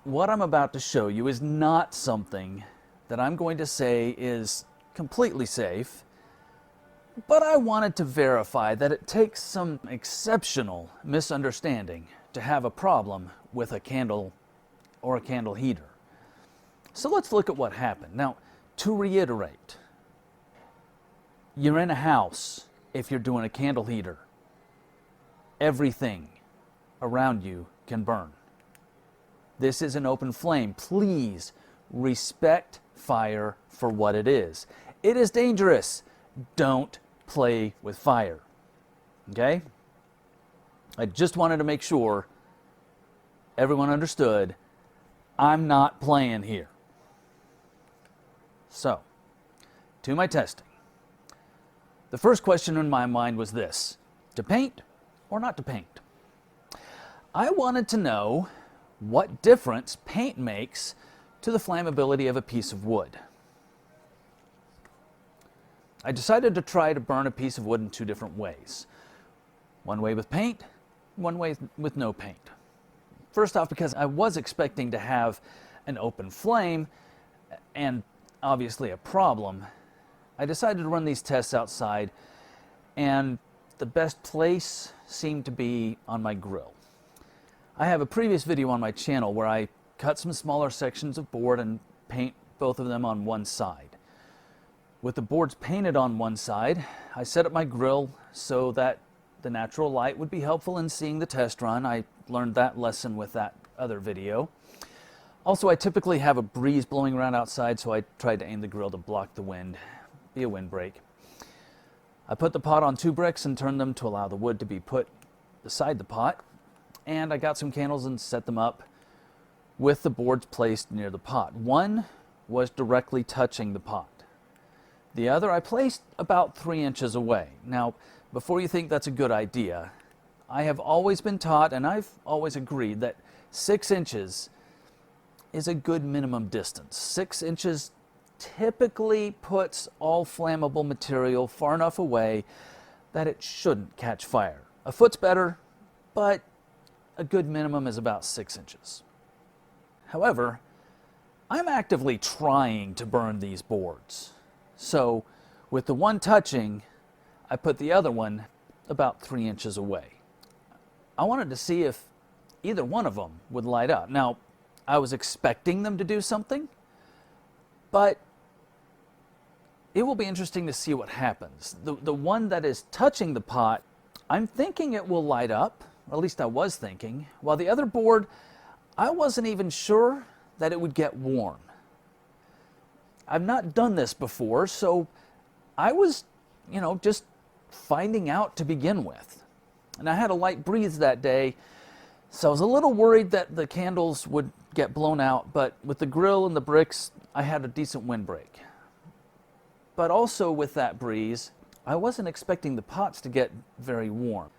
what I'm about to show you is not something that I'm going to say is completely safe, but I wanted to verify that it takes some exceptional misunderstanding to have a problem with a candle or a candle heater. So let's look at what happened. Now, to reiterate, you're in a house if you're doing a candle heater. Everything around you can burn. This is an open flame. Please respect fire for what it is. It is dangerous. Don't play with fire. Okay? I just wanted to make sure everyone understood I'm not playing here. So, to my testing. The first question in my mind was this: to paint or not to paint? I wanted to know what difference paint makes to the flammability of a piece of wood. I decided to try to burn a piece of wood in two different ways. One way with paint, one way with no paint. First off, because I was expecting to have an open flame and obviously a problem, I decided to run these tests outside, and the best place seemed to be on my grill. I have a previous video on my channel where I cut some smaller sections of board and paint both of them on one side. With the boards painted on one side, I set up my grill so that the natural light would be helpful in seeing the test run. I learned that lesson with that other video. Also, I typically have a breeze blowing around outside, so I tried to aim the grill to block the wind, be a windbreak. I put the pot on 2 bricks and turned them to allow the wood to be put beside the pot. And I got some candles and set them up with the boards placed near the pot. One was directly touching the pot. The other I placed about 3 inches away. Now, before you think that's a good idea, I have always been taught, and I've always agreed, that 6 inches is a good minimum distance. 6 inches typically puts all flammable material far enough away that it shouldn't catch fire. A foot's better, but a good minimum is about 6 inches. However, I'm actively trying to burn these boards. So with the one touching, I put the other one about 3 inches away. I wanted to see if either one of them would light up. Now, I was expecting them to do something, but it will be interesting to see what happens. The one that is touching the pot, I'm thinking it will light up. Or at least I was thinking, while the other board, I wasn't even sure that it would get warm. I've not done this before, so I was, just finding out to begin with. And I had a light breeze that day, so I was a little worried that the candles would get blown out, but with the grill and the bricks, I had a decent windbreak. But also with that breeze, I wasn't expecting the pots to get very warm.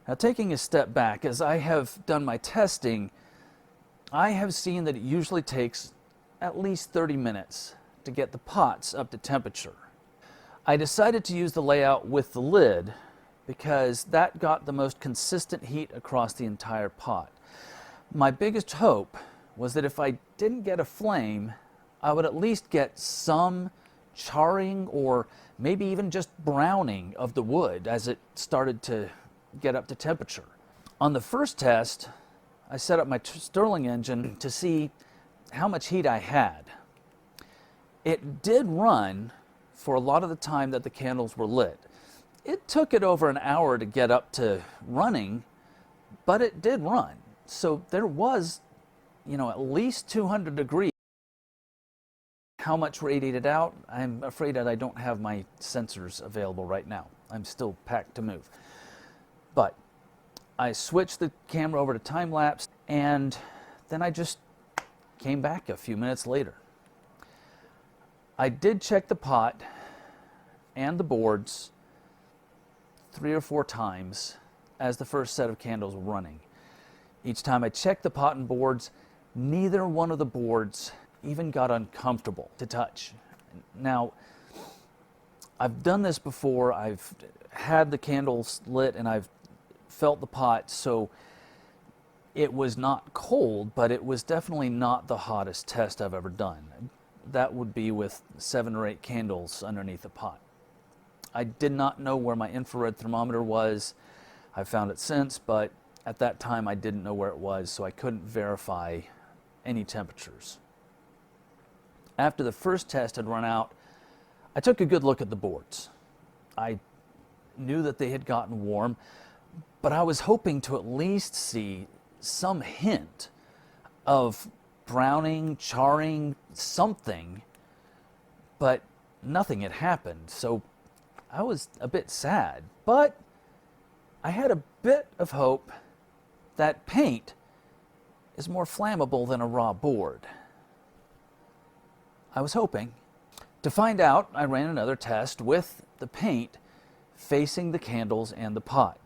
Now, taking a step back, as I have done my testing, I have seen that it usually takes at least 30 minutes to get the pots up to temperature. I decided to use the layout with the lid because that got the most consistent heat across the entire pot. My biggest hope was that if I didn't get a flame, I would at least get some charring or maybe even just browning of the wood as it started to get up to temperature. On the first test, I set up my Stirling engine to see how much heat I had. It did run for a lot of the time that the candles were lit. It took it over an hour to get up to running, but it did run. So there was, at least 200 degrees. How much radiated out? I'm afraid that I don't have my sensors available right now. I'm still packed to move. But I switched the camera over to time-lapse, and then I just came back a few minutes later. I did check the pot and the boards 3 or 4 times as the first set of candles were running. Each time I checked the pot and boards, neither one of the boards even got uncomfortable to touch. Now, I've done this before. I've had the candles lit and I've felt the pot, so It was not cold, but it was definitely not the hottest test I've ever done. That would be with 7 or 8 candles underneath the pot. I did not know where my infrared thermometer was. I've found it since, but at that time I didn't know where it was, so I couldn't verify any temperatures. After the first test had run out, I took a good look at the boards. I knew that they had gotten warm, but I was hoping to at least see some hint of browning, charring, something, but nothing had happened, so I was a bit sad. But I had a bit of hope that paint is more flammable than a raw board. I was hoping. To find out, I ran another test with the paint facing the candles and the pot.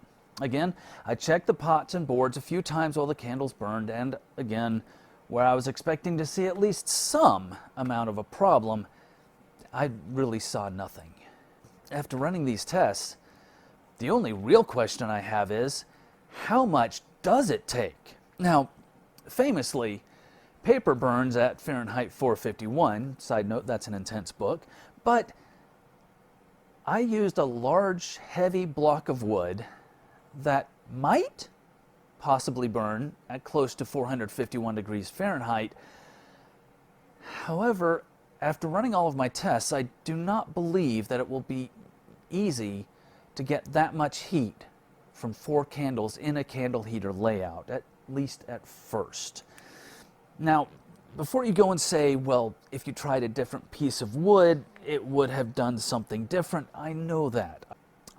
Again, I checked the pots and boards a few times while the candles burned, and again, where I was expecting to see at least some amount of a problem, I really saw nothing. After running these tests, the only real question I have is, how much does it take? Now, famously, paper burns at Fahrenheit 451. Side note, that's an intense book. But I used a large, heavy block of wood that might possibly burn at close to 451 degrees Fahrenheit. However, after running all of my tests, I do not believe that it will be easy to get that much heat from 4 candles in a candle heater layout, at least at first. Now, before you go and say, well, if you tried a different piece of wood, it would have done something different, I know that.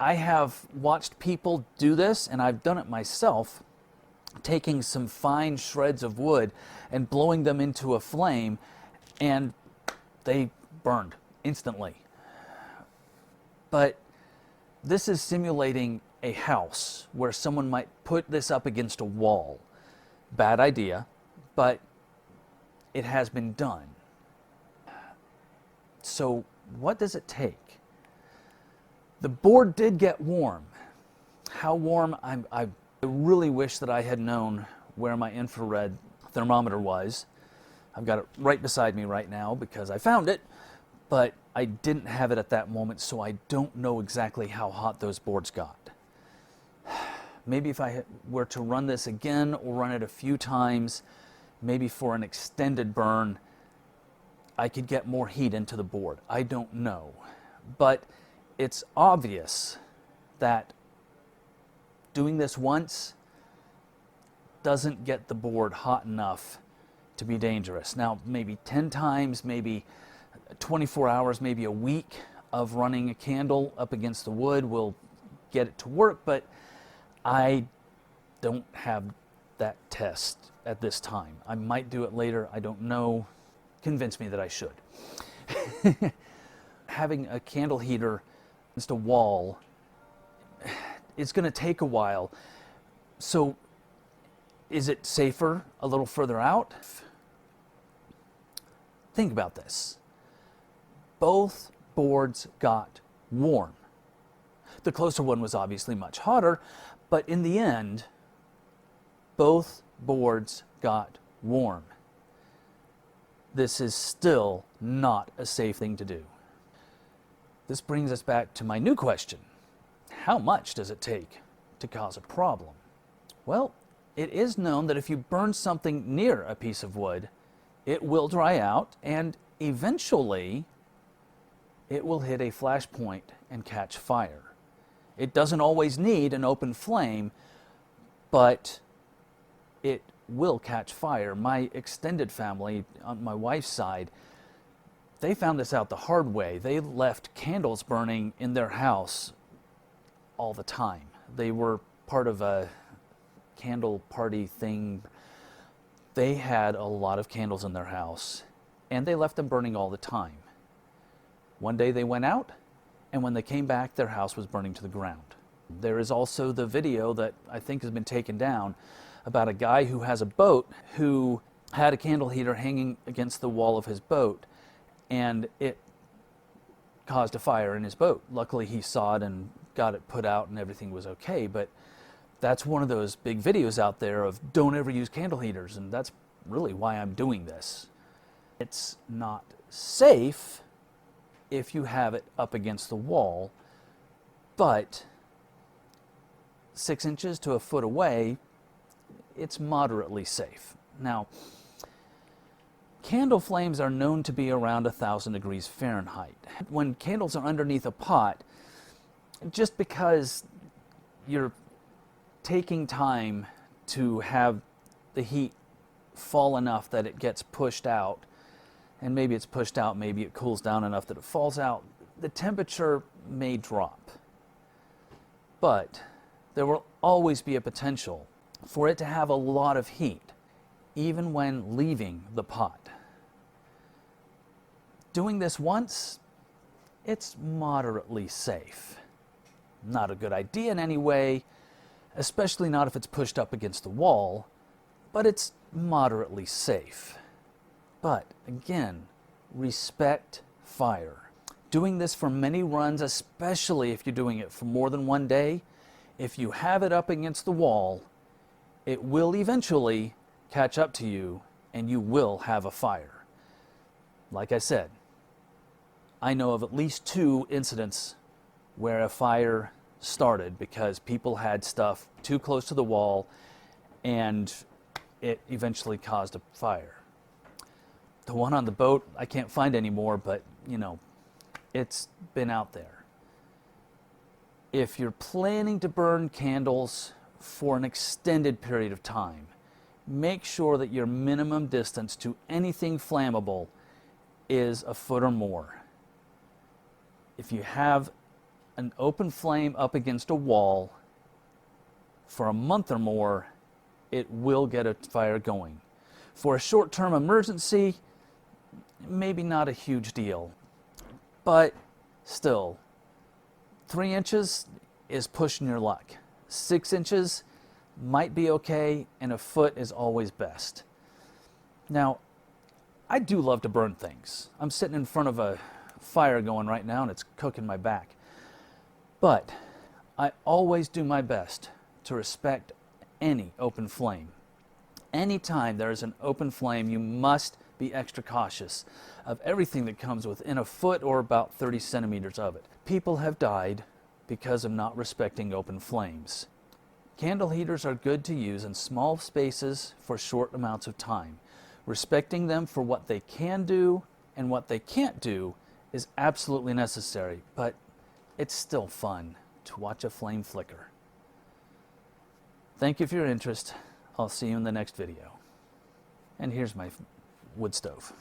I have watched people do this, and I've done it myself, taking some fine shreds of wood and blowing them into a flame, and they burned instantly. But this is simulating a house where someone might put this up against a wall. Bad idea, but it has been done. So what does it take? The board did get warm. How warm? I really wish that I had known where my infrared thermometer was. I've got it right beside me right now because I found it, but I didn't have it at that moment, so I don't know exactly how hot those boards got. Maybe if I were to run this again or run it a few times, maybe for an extended burn, I could get more heat into the board. I don't know. But it's obvious that doing this once doesn't get the board hot enough to be dangerous. Now, maybe 10 times, maybe 24 hours, maybe a week of running a candle up against the wood will get it to work, but I don't have that test at this time. I might do it later, I don't know. Convince me that I should. Having a candle heater against a wall, it's going to take a while. So is it safer a little further out? Think about this. Both boards got warm. The closer one was obviously much hotter, but in the end, both boards got warm. This is still not a safe thing to do. This brings us back to my new question. How much does it take to cause a problem? Well, it is known that if you burn something near a piece of wood, it will dry out and eventually it will hit a flash point and catch fire. It doesn't always need an open flame, but it will catch fire. My extended family, on my wife's side, they found this out the hard way. They left candles burning in their house all the time. They were part of a candle party thing. They had a lot of candles in their house, and they left them burning all the time. One day they went out, and when they came back, their house was burning to the ground. There is also the video that I think has been taken down about a guy who has a boat who had a candle heater hanging against the wall of his boat, and it caused a fire in his boat. Luckily he saw it and got it put out and everything was okay, but That's one of those big videos out there of don't ever use candle heaters, and that's really why I'm doing this. It's not safe if you have it up against the wall, but 6 inches to a foot away, it's moderately safe. Now, candle flames are known to be around 1,000 degrees Fahrenheit. When candles are underneath a pot, just because you're taking time to have the heat fall enough that it gets pushed out, and maybe it's pushed out, maybe it cools down enough that it falls out, the temperature may drop. But there will always be a potential for it to have a lot of heat, even when leaving the pot. Doing this once, it's moderately safe. Not a good idea in any way, especially not if it's pushed up against the wall, but it's moderately safe. But again, respect fire. Doing this for many runs, especially if you're doing it for more than one day, if you have it up against the wall, it will eventually catch up to you and you will have a fire. Like I said, I know of at least 2 incidents where a fire started because people had stuff too close to the wall and it eventually caused a fire. The one on the boat I can't find anymore, but you know, it's been out there. If you're planning to burn candles for an extended period of time, make sure that your minimum distance to anything flammable is a foot or more. If you have an open flame up against a wall for a month or more, it will get a fire going. For a short-term emergency, maybe not a huge deal, but still, 3 inches is pushing your luck. 6 inches might be okay, and a foot is always best. Now, I do love to burn things. I'm sitting in front of a fire going right now, and it's cooking my back. But I always do my best to respect any open flame. Anytime there is an open flame, you must be extra cautious of everything that comes within a foot or about 30 centimeters of it. People have died because of not respecting open flames. Candle heaters are good to use in small spaces for short amounts of time. Respecting them for what they can do and what they can't do is absolutely necessary, but it's still fun to watch a flame flicker. Thank you for your interest. I'll see you in the next video. And here's my wood stove.